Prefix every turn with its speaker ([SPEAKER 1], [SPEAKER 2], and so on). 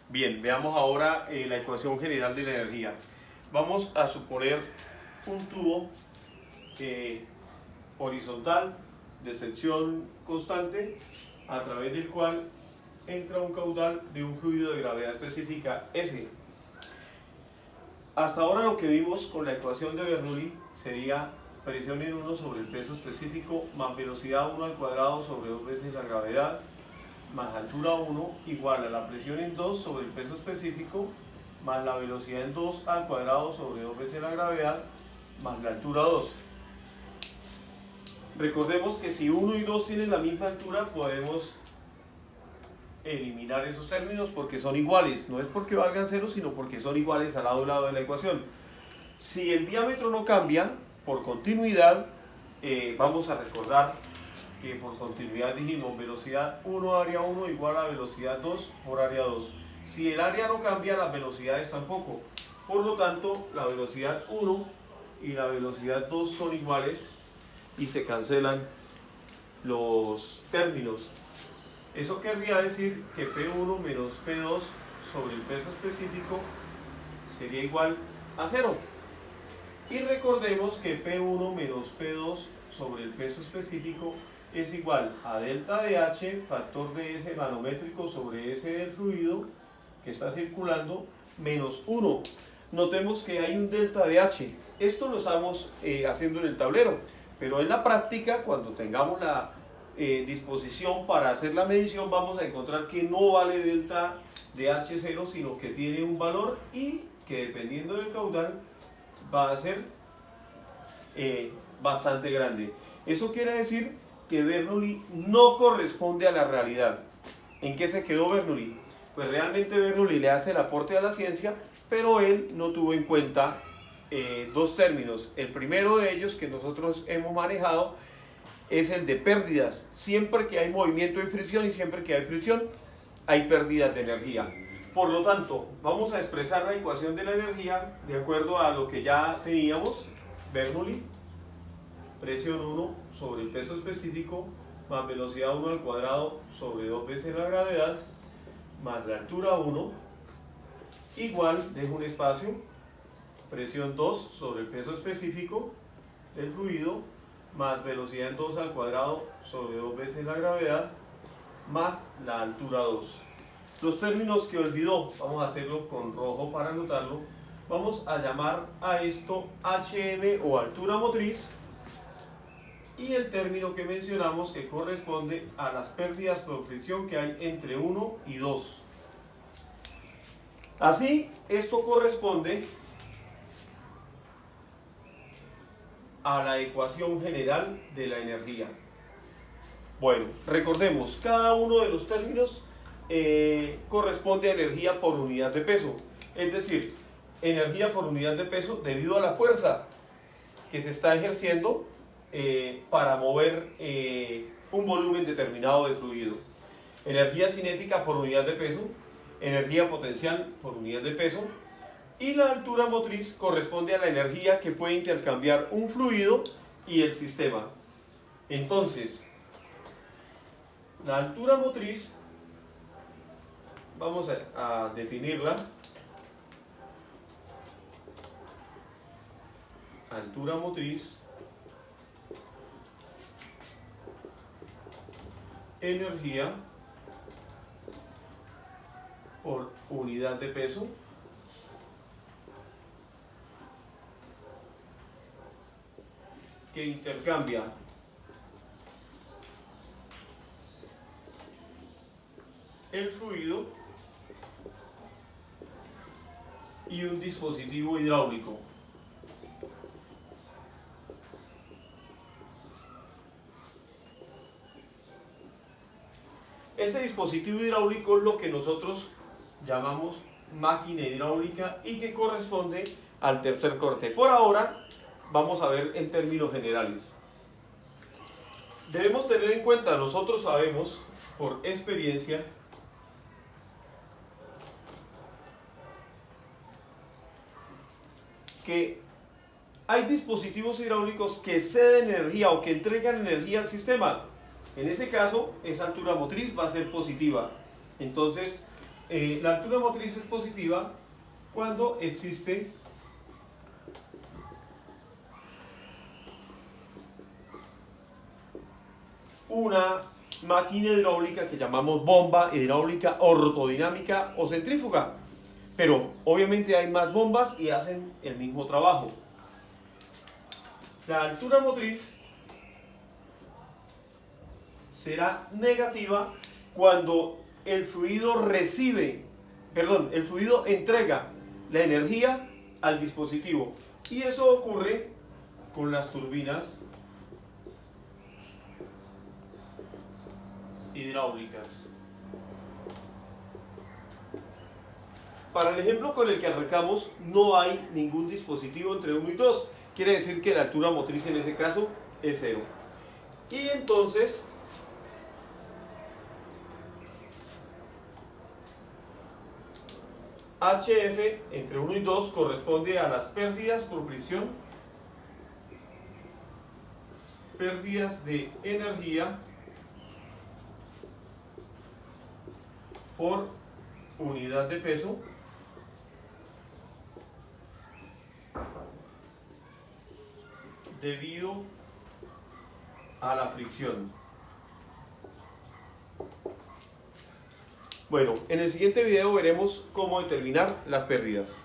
[SPEAKER 1] Bien, veamos ahora la ecuación general de la energía. Vamos a suponer un tubo horizontal de sección constante a través del cual entra un caudal de un fluido de gravedad específica S. Hasta ahora lo que vimos con la ecuación de Bernoulli sería presión en 1 sobre el peso específico más velocidad 1 al cuadrado sobre 2 veces la gravedad más altura 1 igual a la presión en 2 sobre el peso específico más la velocidad en 2 al cuadrado sobre 2 veces la gravedad más la altura 2. Recordemos que si 1 y 2 tienen la misma altura, podemos eliminar esos términos porque son iguales. No es porque valgan 0, sino porque son iguales al lado y lado de la ecuación. Si el diámetro no cambia, por continuidad, vamos a recordar que por continuidad dijimos velocidad 1 área 1 igual a velocidad 2 por área 2. Si el área no cambia, las velocidades tampoco. Por lo tanto, la velocidad 1 y la velocidad 2 son iguales y se cancelan los términos. Eso querría decir que P1 menos P2 sobre el peso específico sería igual a 0. Y recordemos que P1 menos P2 sobre el peso específico es igual a delta de H, factor de S manométrico sobre S del fluido que está circulando, menos 1. Notemos que hay un delta de H. Esto lo estamos haciendo en el tablero, pero en la práctica, cuando tengamos la disposición para hacer la medición, vamos a encontrar que no vale delta de H0, sino que tiene un valor y que dependiendo del caudal va a ser bastante grande. Eso quiere decir que Bernoulli no corresponde a la realidad. ¿En qué se quedó Bernoulli? Pues realmente Bernoulli le hace el aporte a la ciencia, pero él no tuvo en cuenta dos términos. El primero de ellos que nosotros hemos manejado es el de pérdidas. Siempre que hay movimiento hay fricción y siempre que hay fricción hay pérdidas de energía. Por lo tanto, vamos a expresar la ecuación de la energía de acuerdo a lo que ya teníamos. Bernoulli, presión 1 sobre el peso específico más velocidad 1 al cuadrado sobre 2 veces la gravedad más la altura 1 igual, dejo un espacio, presión 2 sobre el peso específico del fluido más velocidad en 2 al cuadrado sobre 2 veces la gravedad más la altura 2. Los términos que olvidó, vamos a hacerlo con rojo para anotarlo. Vamos a llamar a esto HM o altura motriz, y el término que mencionamos que corresponde a las pérdidas por fricción que hay entre 1 y 2. Así, esto corresponde a la ecuación general de la energía. Bueno, recordemos, cada uno de los términos corresponde a energía por unidad de peso. Es decir, energía por unidad de peso debido a la fuerza que se está ejerciendo para mover un volumen determinado de fluido. Energía cinética por unidad de peso, energía potencial por unidad de peso, y la altura motriz corresponde a la energía que puede intercambiar un fluido y el sistema. Entonces, la altura motriz, vamos a definirla. Altura motriz, energía por unidad de peso que intercambia el fluido y un dispositivo hidráulico. Ese dispositivo hidráulico es lo que nosotros llamamos máquina hidráulica y que corresponde al tercer corte. Por ahora vamos a ver en términos generales. Debemos tener en cuenta, nosotros sabemos por experiencia que hay dispositivos hidráulicos que ceden energía o que entregan energía al sistema. En ese caso, esa altura motriz va a ser positiva. Entonces, la altura motriz es positiva cuando existe una máquina hidráulica que llamamos bomba hidráulica ortodinámica o centrífuga. Pero obviamente hay más bombas y hacen el mismo trabajo. La altura motriz será negativa cuando el fluido entrega la energía al dispositivo. Y eso ocurre con las turbinas hidráulicas. Para el ejemplo con el que arrancamos, no hay ningún dispositivo entre 1 y 2. Quiere decir que la altura motriz en ese caso es 0. Y entonces, HF entre 1 y 2 corresponde a las pérdidas por fricción, pérdidas de energía por unidad de peso debido a la fricción. Bueno, en el siguiente video veremos cómo determinar las pérdidas.